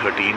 13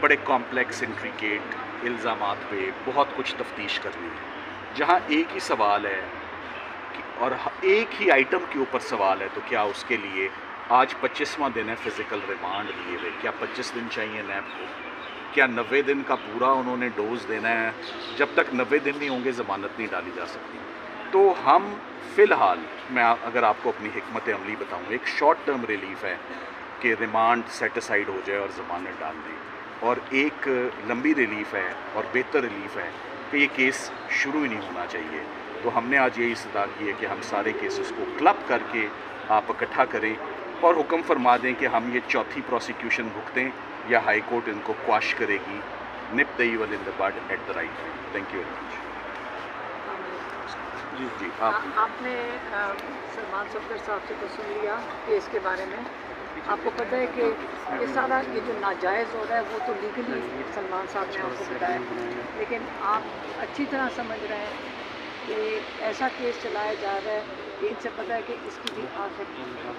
بڑے complex intricate الزامات پہ بہت کچھ تفتیش کرنی ہے، جہاں ایک ہی سوال ہے اور ایک ہی آئٹم کے اوپر سوال ہے، تو کیا اس کے لیے آج 25واں دن ہے فزیکل ریمانڈ لیے ہوئے، کیا 25 دن چاہیے نیب کو، کیا 90 دن کا پورا انہوں نے ڈوز دینا ہے؟ جب تک 90 دن نہیں ہوں گے ضمانت نہیں ڈالی جا سکتی۔ تو ہم فی الحال، میں اگر آپ کو اپنی حکمت عملی بتاؤں، ایک شارٹ ٹرم ریلیف ہے کہ ریمانڈ سیٹ اسائیڈ ہو جائے اور ضمانت ڈال دیں، اور ایک لمبی ریلیف ہے اور بہتر ریلیف ہے کہ یہ کیس شروع ہی نہیں ہونا چاہیے۔ تو ہم نے آج یہی استدعا کی ہے کہ ہم سارے کیسز کو کلب کر کے آپ اکٹھا کریں اور حکم فرما دیں کہ ہم یہ چوتھی پروسیکیوشن بھگتیں یا ہائی کورٹ ان کو quash کرے گی۔ نپ the evil in the bud at the right time۔ Thank you very much. جی آپ نے سلمان صفدر صاحب سے تو سن لیا کیس کے بارے میں، آپ کو پتہ ہے کہ یہ سارا یہ جو ناجائز ہو رہا ہے وہ تو لیگلی سلمان صاحب نے آپ کو بتایا، لیکن آپ اچھی طرح سمجھ رہے ہیں کہ ایسا کیس چلایا جا رہا ہے کہ ان سے پتہ ہے کہ اس کی بھی آخر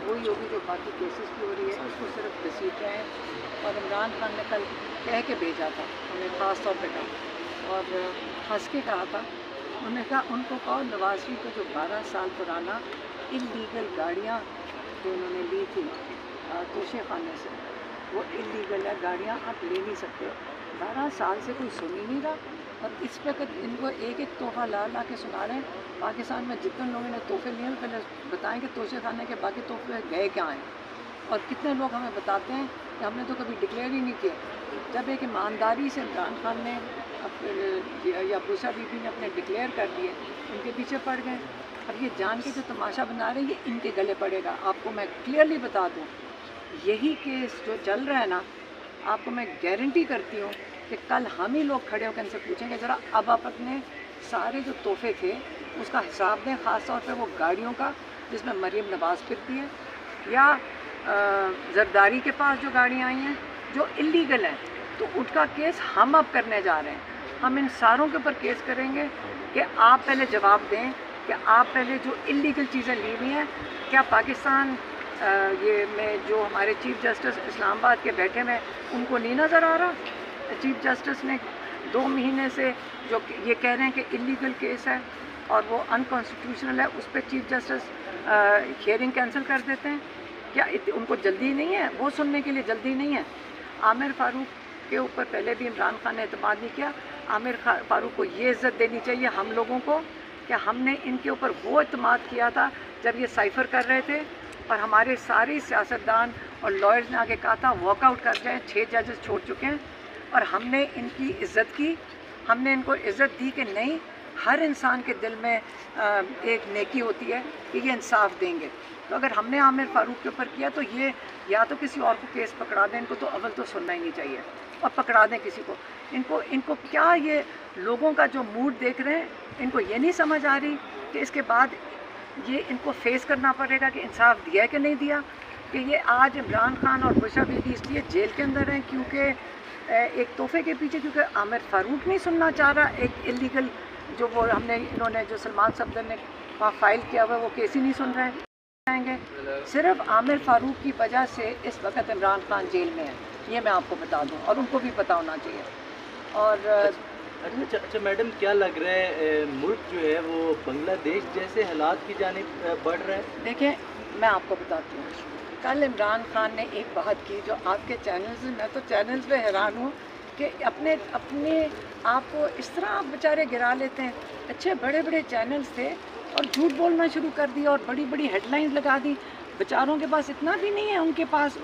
وہی ہوگی جو باقی کیسز کی ہو رہی ہے، اس کو صرف گھسیٹ رہے ہیں۔ اور عمران خان نے کل کہہ کے بھیجا تھا، انہوں نے خاص طور پہ کہا اور ہنس کے کہا تھا، انہوں نے کہا ان کو کہو نواز شریف کو جو 12 سال پرانا انلیگل گاڑیاں جو انہوں نے لی تھی توشے خانے سے، وہ انلیگل ہے، گاڑیاں آپ لے نہیں سکتے۔ 12 سال سے کوئی سن ہی نہیں رہا، اور اس وقت ان کو ایک ایک تحفہ لا لا کے سنا رہے ہیں۔ پاکستان میں جتنے لوگوں نے تحفے لیے ہیں پہلے بتائیں کہ توشے خانے کے باقی تحفے گئے کیا ہیں، اور کتنے لوگ ہمیں بتاتے ہیں کہ ہم نے تو کبھی ڈکلیئر ہی نہیں کیے۔ جب ایک ایمانداری سے عمران خان نے یا بوسا بی بی نے اپنے ڈکلیئر کر دیے، ان کے پیچھے پڑ گئے۔ اب یہ جان کے جو تماشا بنا رہے ہیں یہ ان کے گلے پڑے گا۔ آپ کو میں کلیئرلی بتا دوں، یہی کیس جو چل رہا ہے نا، آپ کو میں گارنٹی کرتی ہوں کہ کل ہم ہی لوگ کھڑے ہو کے ان سے پوچھیں گے ذرا اب آپ اپنے سارے جو تحفے تھے اس کا حساب دیں، خاص طور پہ وہ گاڑیوں کا جس میں مریم نواز پھرتی ہے، یا زرداری کے پاس جو گاڑیاں آئی ہیں جو انلیگل ہیں، تو ان کا کیس ہم اب کرنے جا رہے ہیں۔ ہم ان ساروں کے اوپر کیس کریں گے کہ آپ پہلے جواب دیں کہ آپ پہلے جو انلیگل چیزیں لی ہوئی ہیں، کیا پاکستان یہ میں جو ہمارے چیف جسٹس اسلام آباد کے بیٹھے ہوئے ان کو نہیں نظر آ رہا؟ چیف جسٹس نے 2 مہینے سے جو یہ کہہ رہے ہیں کہ انلیگل کیس ہے اور وہ انکانسٹیٹیوشنل ہے، اس پہ چیف جسٹس ہیئرنگ کینسل کر دیتے ہیں۔ کیا ان کو جلدی نہیں ہے؟ وہ سننے کے لیے جلدی نہیں ہے؟ عامر فاروق کے اوپر پہلے بھی عمران خان نے اعتماد نہیں کیا۔ عامر فاروق کو یہ عزت دینی چاہیے ہم لوگوں کو کہ ہم نے ان کے اوپر وہ اعتماد کیا تھا جب یہ سائفر کر رہے تھے، اور ہمارے سارے سیاستدان اور لائرز نے آگے کہا تھا واک آؤٹ کر جائیں، 6 ججز چھوڑ چکے ہیں، اور ہم نے ان کی عزت کی، ہم نے ان کو عزت دی کہ نہیں، ہر انسان کے دل میں ایک نیکی ہوتی ہے کہ یہ انصاف دیں گے۔ تو اگر ہم نے عامر فاروق کے اوپر کیا تو یہ یا تو کسی اور کو کیس پکڑا دیں، ان کو تو اول تو سننا ہی نہیں چاہیے، اور پکڑا دیں کسی کو۔ ان کو کیا یہ لوگوں کا جو موڈ دیکھ رہے ہیں، ان کو یہ نہیں سمجھ آ رہی کہ اس کے بعد یہ ان کو فیس کرنا پڑے گا کہ انصاف دیا ہے کہ نہیں دیا، کہ یہ آج عمران خان اور بشا بی بی اس لیے جیل کے اندر ہیں کیونکہ ایک تحفے کے پیچھے، کیونکہ عامر فاروق نہیں سننا چاہ رہا ایک انلیگل جو وہ انہوں نے جو سلمان صفدر نے وہاں فائل کیا ہوا ہے وہ کیس ہی نہیں سن رہے ہیں گے۔ صرف عامر فاروق کی وجہ سے اس وقت عمران خان جیل میں ہے، یہ میں آپ کو بتا دوں، اور ان کو بھی پتہ ہونا چاہیے۔ اور اچھا میڈم، کیا لگ رہا ہے ملک جو ہے وہ بنگلہ دیش جیسے حالات کی جانب بڑھ رہا ہے؟ دیکھیں، میں آپ کو بتاتی ہوں، کل عمران خان نے ایک بات کی جو آپ کے چینلز، میں تو چینلز پہ حیران ہوں کہ اپنے آپ کو اس طرح آپ بیچارے گرا لیتے ہیں۔ اچھے بڑے بڑے چینلز تھے اور جھوٹ بولنا شروع کر دیا اور بڑی بڑی ہیڈ لائنز لگا دی۔ بیچاروں کے پاس اتنا بھی نہیں ہے ان کے پاس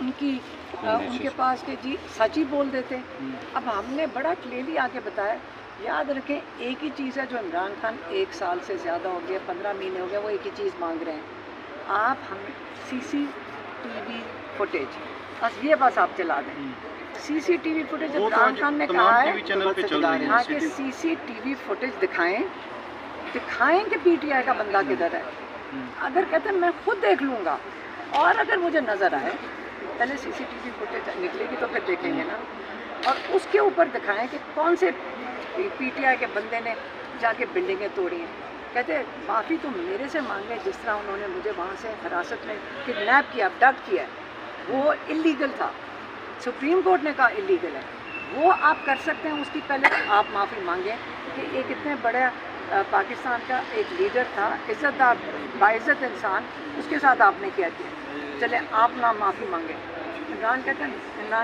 کہ جی سچ ہی بول دیتے۔ اب ہم نے بڑا کلیئرلی آ کے بتایا، یاد رکھیں ایک ہی چیز ہے جو عمران خان 1 سال سے زیادہ ہو گیا، 15 مہینے ہو گیا، وہ ایک ہی چیز مانگ رہے ہیں، آپ ہم CCTV فوٹیج، بس آپ چلا دیں۔ CCTV فوٹیج عمران خان نے کہا ہے ہاں کہ CCTV فوٹیج دکھائیں کہ PTI کا بندہ کدھر ہے۔ اگر کہتے ہیں میں خود دیکھ لوں گا، اور اگر مجھے نظر آئے، پہلے CCTV فوٹیج نکلے گی تو پھر دیکھیں گے نا، اور اس کے اوپر دکھائیں کہ کون سے PTI کے بندے نے جا کے بلڈنگیں توڑی ہیں۔ کہتے معافی تو میرے سے مانگے جس طرح انہوں نے مجھے وہاں سے حراست میں کڈنیپ کیا، ابڈکٹ کیا، وہ انلیگل تھا، سپریم کورٹ نے کہا انلیگل ہے، وہ آپ کر سکتے ہیں، اس کی پہلے آپ معافی مانگیں کہ ایک اتنے بڑے پاکستان کا ایک لیڈر تھا، عزت دار باعزت انسان، اس کے ساتھ آپ نے کیا چلے آپ نہ معافی مانگیں۔ عمران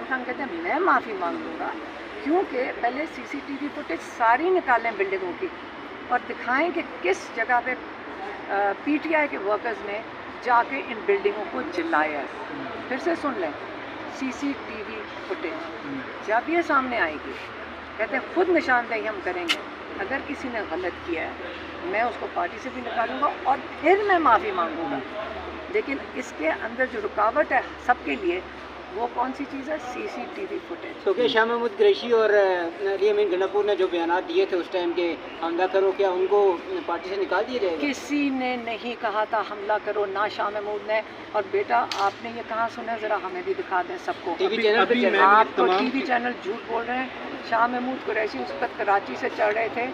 خان کہتے ہیں میں معافی مانگ لوں گا، کیونکہ پہلے سی سی ٹی وی فوٹیج ساری نکالیں بلڈنگوں کی اور دکھائیں کہ کس جگہ پہ پی ٹی آئی کے ورکرز نے جا کے ان بلڈنگوں کو جلایا ہے۔ پھر سے سن لیں، سی سی ٹی وی فوٹیج جب یہ سامنے آئے گی، کہتے ہیں خود نشاندہی ہم کریں گے، اگر کسی نے غلط کیا ہے میں اس کو پارٹی سے بھی نکالوں گا اور پھر میں معافی مانگوں گا۔ لیکن اس کے اندر جو رکاوٹ ہے سب کے لیے، وہ کون سی چیز ہے؟ سی سی ٹی وی فوٹیج۔ تو کہ شاہ محمود قریشی اور علی امین گنڈاپور نے جو بیانات دیے تھے اس ٹائم کے حملہ کرو، کیا ان کو پارٹی سے نکال دیا جائے گا؟ کسی نے نہیں کہا تھا حملہ کرو، نہ شاہ محمود نے۔ اور بیٹا آپ نے یہ کہاں سنا؟ ذرا ہمیں بھی دکھا دیں سب کو۔ ٹی وی چینل پہ آپ کو ٹی وی چینل جھوٹ بول رہے ہیں۔ شاہ محمود قریشی اس وقت کراچی سے چڑھ رہے تھے،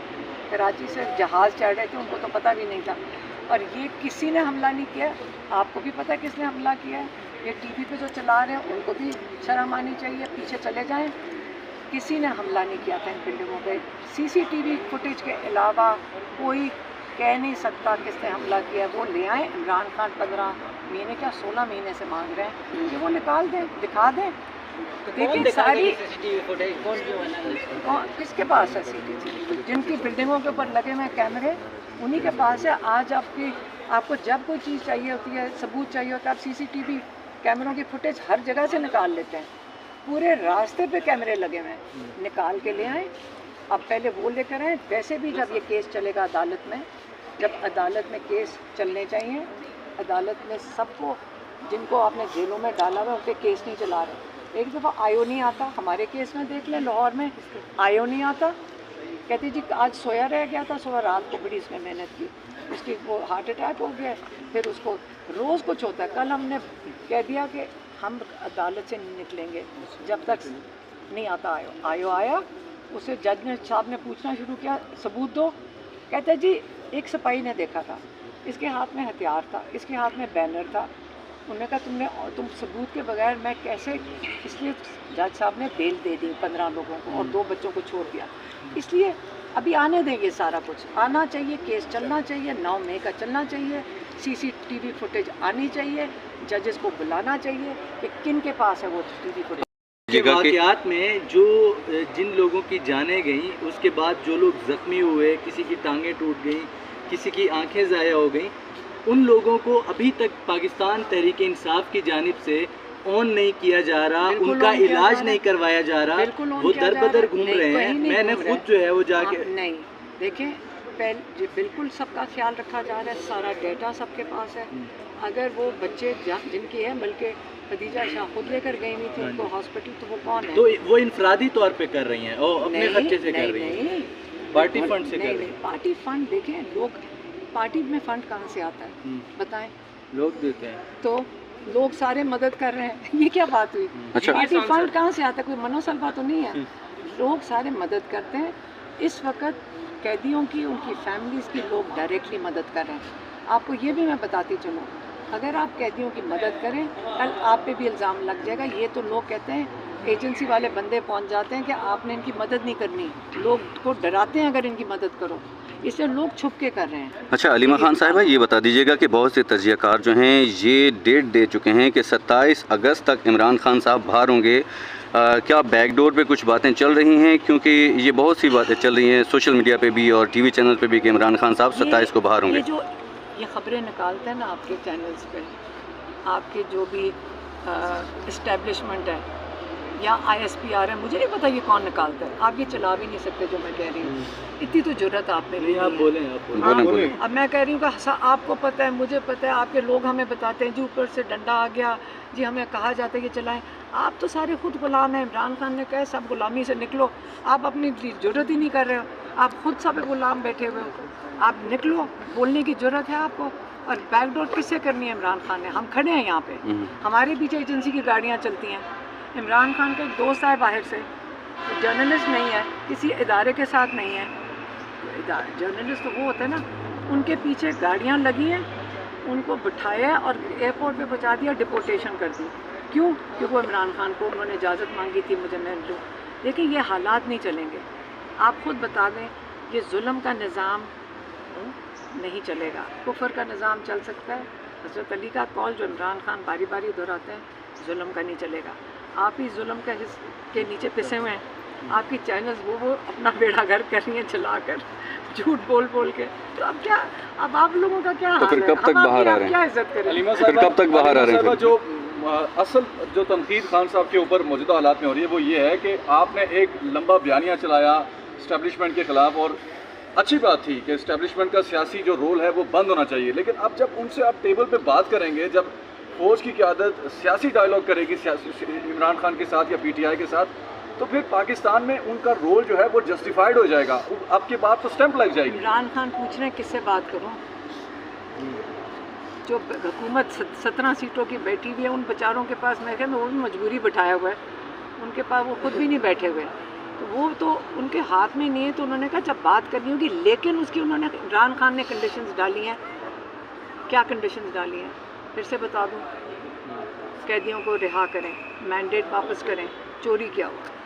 کراچی سے جہاز چڑھ رہے تھے، ان کو تو پتہ بھی نہیں تھا۔ اور یہ کسی نے حملہ نہیں کیا۔ آپ کو بھی پتہ ہے کس نے حملہ کیا ہے؟ یہ ٹی وی پہ جو چلا رہے ہیں ان کو بھی شرم آنی چاہیے، پیچھے چلے جائیں۔ کسی نے حملہ نہیں کیا تھا ان بلڈنگوں پہ۔ سی سی ٹی وی فوٹیج کے علاوہ کوئی کہہ نہیں سکتا کس نے حملہ کیا ہے۔ وہ لے آئیں، عمران خان 15 مہینے کیا 16 مہینے سے مانگ رہے ہیں کہ وہ نکال دیں، دکھا دیں۔ دیکھیں ساری کس کے پاس ہے سی ٹی وی؟ جن کی بلڈنگوں کے اوپر لگے ہوئے کیمرے انہی کے پاس ہے۔ آج آپ کو جب کوئی چیز چاہیے ہوتی ہے، ثبوت چاہیے ہوتا ہے، آپ سی سی ٹی وی کیمروں کی فوٹیج ہر جگہ سے نکال لیتے ہیں، پورے راستے پہ کیمرے لگے ہوئے ہیں، نکال کے لے آئیں۔ اب پہلے وہ لے کر آئیں۔ ویسے بھی جب یہ کیس چلے گا عدالت میں، جب عدالت میں کیس چلنے چاہیے، عدالت میں سب کو جن کو آپ نے جیلوں میں ڈالا ہوا ان پہ کیس نہیں چلا رہے۔ ایک دفعہ آئیو نہیں آتا، ہمارے کیس میں دیکھ لیں لاہور میں آئیو نہیں آتا، کہتے جی آج سویا رہ گیا تھا، صبح رات کو بڑی اس نے محنت کی، اس کی وہ ہارٹ اٹیک ہو گیا، پھر اس کو روز کچھ ہوتا ہے۔ کل ہم نے کہہ دیا کہ ہم عدالت سے نہیں نکلیں گے جب تک نہیں آتا آئیو آیا، اسے جج نے صاحب نے پوچھنا شروع کیا ثبوت دو، کہتے جی ایک سپاہی نے دیکھا تھا، اس کے ہاتھ میں ہتھیار تھا، اس کے ہاتھ میں بینر تھا، انہوں نے کہا تم ثبوت کے بغیر میں کیسے، اس لیے جج صاحب نے بیل دے دی 15 لوگوں کو اور 2 بچوں کو چھوڑ دیا۔ اس لیے ابھی آنے دیں گے، سارا کچھ آنا چاہیے، کیس چلنا چاہیے، 9 مئی کا چلنا چاہیے، سی سی ٹی وی فوٹیج آنی چاہیے، ججز کو بلانا چاہیے کہ کن کے پاس ہے وہ ٹی وی فوٹیج۔ واقعات میں جو جن لوگوں کی جانیں گئیں، اس کے بعد جو لوگ زخمی ہوئے، کسی کی ٹانگیں ٹوٹ گئیں، کسی کی آنکھیں ضائع ہو گئیں، ان لوگوں کو ابھی تک پاکستان تحریک انصاف کی جانب سے آن نہیں کیا جا رہا، ان کا علاج نہیں کروایا جا رہا، وہ در بدر گھوم رہے ہیں۔ میں نے خود جو ہے وہ جا کے نہیں دیکھیں، بالکل سب کا خیال رکھا جا رہا ہے، سارا ڈیٹا سب کے پاس ہے۔ اگر وہ بچے جن کی ہے، بلکہ خدیجہ شاہ خود لے کر گئی ہوئی تھی ان کو ہاسپٹل، تو وہ کون ہے؟ تو وہ انفرادی طور پہ کر رہی ہیں اور اپنے خرچے سے کر رہی ہیں، پارٹی فنڈ سے کر رہی ہیں۔ پارٹی فنڈ دیکھیں، لوگ پارٹی میں فنڈ کہاں سے آتا ہے بتائیں؟ لوگ دیتے ہیں، تو لوگ سارے مدد کر رہے ہیں، یہ کیا بات ہوئی؟ پارٹی فنڈ کہاں سے آتا ہے؟ کوئی منوسلبا تو نہیں ہے، لوگ سارے مدد کرتے ہیں۔ اس وقت قیدیوں کی، ان کی فیملیز کی لوگ ڈائریکٹلی مدد کر رہے ہیں۔ آپ کو یہ بھی میں بتاتی چلوں، اگر آپ قیدیوں کی مدد کریں، کل آپ پہ بھی الزام لگ جائے گا۔ یہ تو لوگ کہتے ہیں، ایجنسی والے بندے پہنچ جاتے ہیں کہ آپ نے ان کی مدد نہیں کرنی، لوگ کو ڈراتے ہیں اگر ان کی مدد کرو، اس لیے لوگ چھپ کے کر رہے ہیں۔ اچھا علیمہ خان صاحبہ، یہ بتا دیجیے گا کہ بہت سے تجزیہ کار جو ہیں یہ ڈیٹ دے چکے ہیں کہ 27 اگست تک عمران خان صاحب باہر ہوں گے۔ کیا بیک ڈور پہ کچھ باتیں چل رہی ہیں؟ کیونکہ یہ بہت سی باتیں چل رہی ہیں سوشل میڈیا پہ بھی اور ٹی وی چینل پہ بھی کہ عمران خان صاحب 27 کو باہر ہوں گے۔ یہ جو یہ خبریں نکالتے ہیں نا آپ کے چینلز پہ، آپ کے جو بھی اسٹیبلشمنٹ ہے یا آئی ایس پی آر ہے، مجھے نہیں پتا یہ کون نکالتا ہے، آپ یہ چلا بھی نہیں سکتے جو میں کہہ رہی ہوں، اتنی تو جرت آپ میں بھی آپ نہیں ہے۔ بولیں۔ اب میں کہہ رہی ہوں کہ آپ کو پتہ ہے، مجھے پتہ ہے، آپ کے لوگ ہمیں بتاتے ہیں جی اوپر سے ڈنڈا آ گیا جی، ہمیں کہا جاتا ہے کہ چلائیں۔ آپ تو سارے خود غلام ہیں، عمران خان نے کہا سب غلامی سے نکلو، آپ اپنی جرت ہی نہیں کر رہے ہو، آپ خود سب غلام بیٹھے ہوئے ہو، آپ نکلو، بولنے کی جرت ہے آپ کو۔ اور بیک ڈور کس سے کرنی ہے عمران خان نے؟ ہم کھڑے ہیں یہاں پہ، ہمارے پیچھے ایجنسی کی گاڑیاں چلتی ہیں۔ عمران خان کا ایک دوست ہے باہر سے، جرنلسٹ نہیں ہے، کسی ادارے کے ساتھ نہیں ہے، جرنلسٹ تو وہ ہوتا ہے نا، ان کے پیچھے گاڑیاں لگی ہیں، ان کو بٹھایا اور ایئرپورٹ پہ پہنچا دیا، ڈپورٹیشن کر دی۔ کیوں؟ کیونکہ وہ عمران خان کو انہوں نے اجازت مانگی تھی مجھے میں لوں، دیکھیں یہ حالات نہیں چلیں گے. آپ خود بتا دیں یہ ظلم کا نظام نہیں چلے گا. کفر کا نظام چل سکتا ہے. حضرت علی کا قول جو عمران خان باری باری دہراتے ہیں ظلم کا نہیں چلے گا. آپ ہی ظلم کے نیچے پسے ہوئے ہیں. آپ کی چینلز وہ اپنا بیڑا گھر کر رہی ہیں چلا کر جھوٹ بول کے. تو اب کیا اب آپ لوگوں کا کیا تو پھر حال ہے؟ کب تک ہم باہر آ آپ رہے کی ہیں؟ کیا عزت کریں؟ علیمہ پھر کب تک باہر آ رہے ہیں؟ جو اصل جو تنقید خان صاحب کے اوپر موجودہ حالات میں ہو رہی ہے وہ یہ ہے کہ آپ نے ایک لمبا بیانیہ چلایا اسٹیبلشمنٹ کے خلاف، اور اچھی بات تھی کہ اسٹیبلشمنٹ کا سیاسی جو رول ہے وہ بند ہونا چاہیے، لیکن اب جب ان سے آپ ٹیبل پہ بات کریں گے، جب فوج کی قیادت سیاسی ڈائلاگ کرے گی عمران خان کے ساتھ یا پی ٹی آئی کے ساتھ، تو پھر پاکستان میں ان کا رول جو ہے وہ جسٹیفائڈ ہو جائے گا. آپ کی بات تو سٹیمپ لگ جائے گی. عمران خان پوچھ رہے ہیں کس سے بات کروں؟ جو حکومت 17 سیٹوں کی بیٹھی ہوئی ہے ان بیچاروں کے پاس میں وہ بھی مجبوری بٹھایا ہوا ہے. ان کے پاس وہ خود بھی نہیں بیٹھے ہوئے، تو وہ تو ان کے ہاتھ میں نہیں ہے. تو انہوں نے کہا جب بات کرنی ہوگی، لیکن اس کی انہوں نے عمران خان نے کنڈیشنز ڈالی ہیں. کیا کنڈیشنز ڈالی ہیں پھر سے بتا دوں؟ قیدیوں کو رہا کریں، مینڈیٹ واپس کریں. چوری کیا ہوا؟